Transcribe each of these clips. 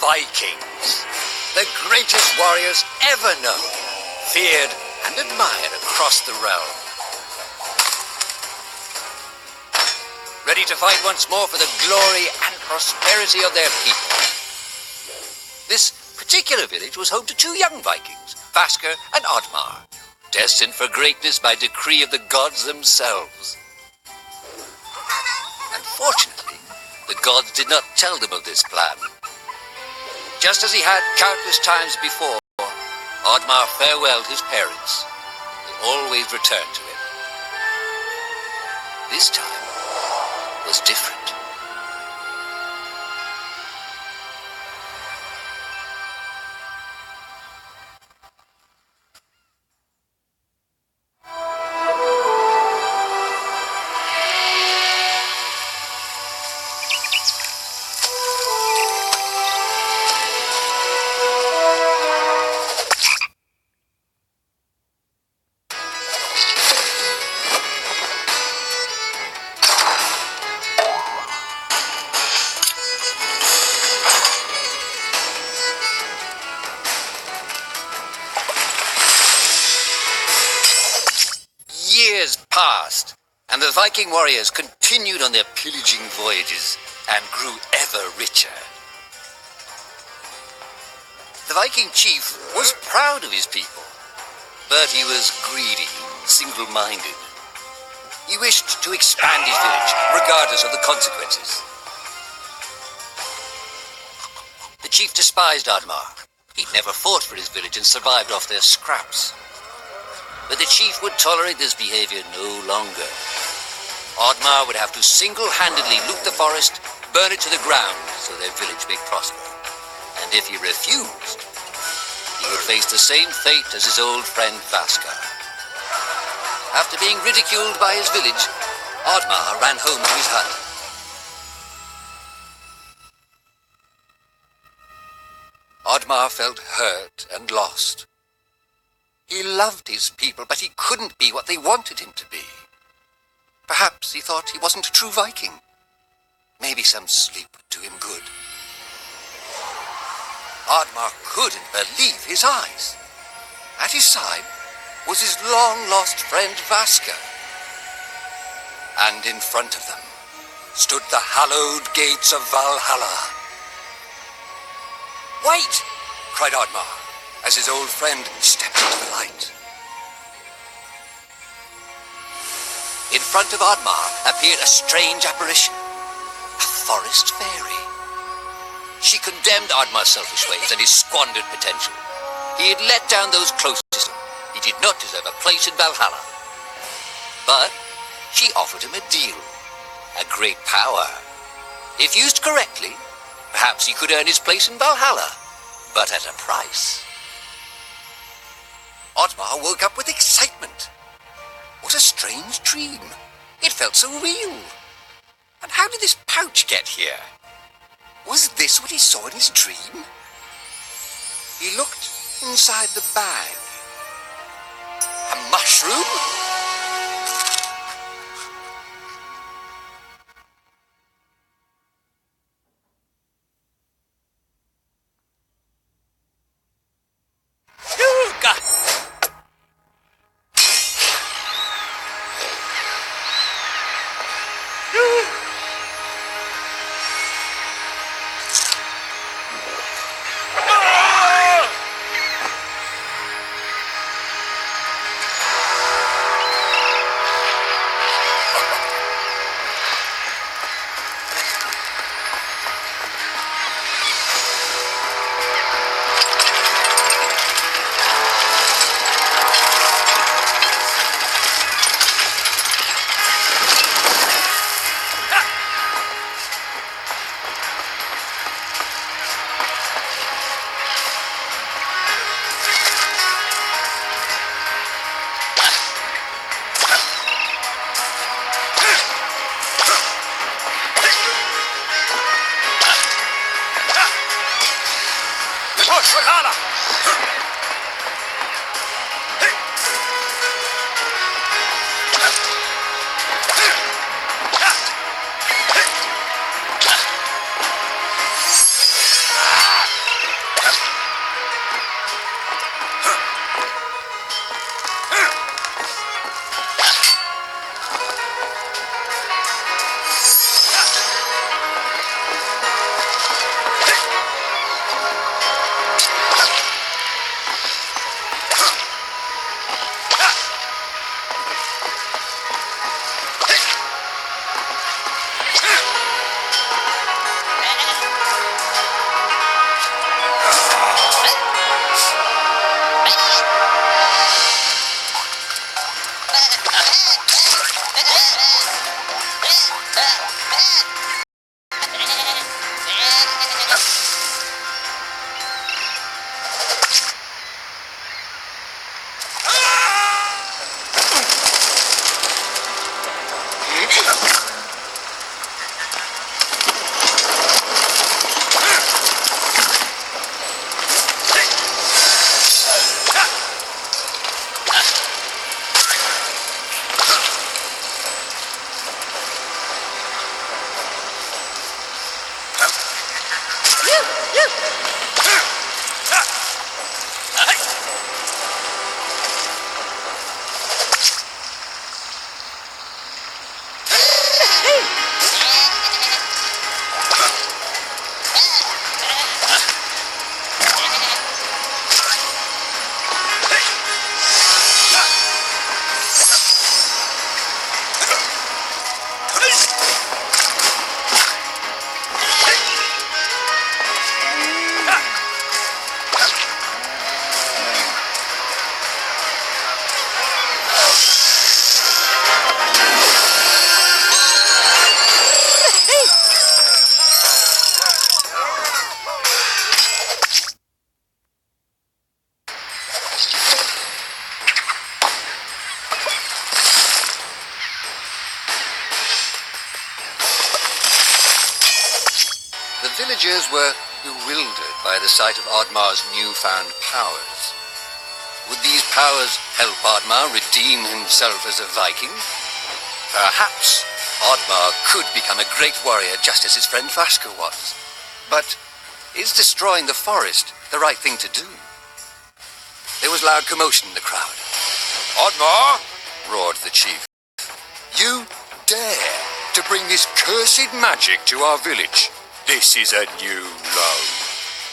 Vikings, the greatest warriors ever known, feared and admired across the realm. Ready to fight once more for the glory and prosperity of their people. This particular village was home to two young Vikings, Vasker and Oddmar, destined for greatness by decree of the gods themselves. Unfortunately, the gods did not tell them of this plan. Just as he had countless times before, Oddmar farewelled his parents. They always returned to him. This time was different. Years passed, and the Viking warriors continued on their pillaging voyages and grew ever richer. The Viking chief was proud of his people, but he was greedy, single-minded. He wished to expand his village, regardless of the consequences. The chief despised Oddmar. He'd never fought for his village and survived off their scraps. But the chief would tolerate this behavior no longer. Oddmar would have to single-handedly loot the forest, burn it to the ground so their village may prosper. And if he refused, he would face the same fate as his old friend Vasker. After being ridiculed by his village, Oddmar ran home to his hut. Oddmar felt hurt and lost. He loved his people, but he couldn't be what they wanted him to be. Perhaps he thought he wasn't a true Viking. Maybe some sleep would do him good. Oddmar couldn't believe his eyes. At his side was his long-lost friend Vasker. And in front of them stood the hallowed gates of Valhalla. "Wait!" cried Oddmar, as his old friend stepped into the light. In front of Oddmar appeared a strange apparition, a forest fairy. She condemned Oddmar's selfish ways and his squandered potential. He had let down those closest to him. He did not deserve a place in Valhalla. But she offered him a deal, a great power. If used correctly, perhaps he could earn his place in Valhalla, but at a price. Oddmar woke up with excitement. What a strange dream. It felt so real. And how did this pouch get here? Was this what he saw in his dream? He looked inside the bag. A mushroom? villagers were bewildered by the sight of Oddmar's newfound powers. Would these powers help Oddmar redeem himself as a Viking? Perhaps Oddmar could become a great warrior just as his friend Vaska was. But is destroying the forest the right thing to do? There was loud commotion in the crowd. Oddmar! Roared the chief. You dare to bring this cursed magic to our village? This is a new low.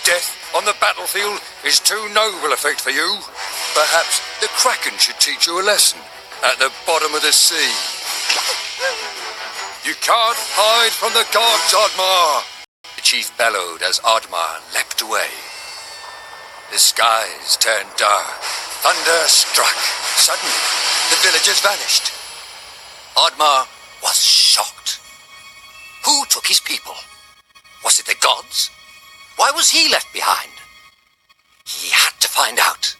Death on the battlefield is too noble a fate for you. Perhaps the Kraken should teach you a lesson at the bottom of the sea. You can't hide from the gods, Oddmar! The chief bellowed as Oddmar leapt away. The skies turned dark. Thunder struck. Suddenly, the villagers vanished. Oddmar was shocked. Who took his people? Was it the gods? Why was he left behind? He had to find out.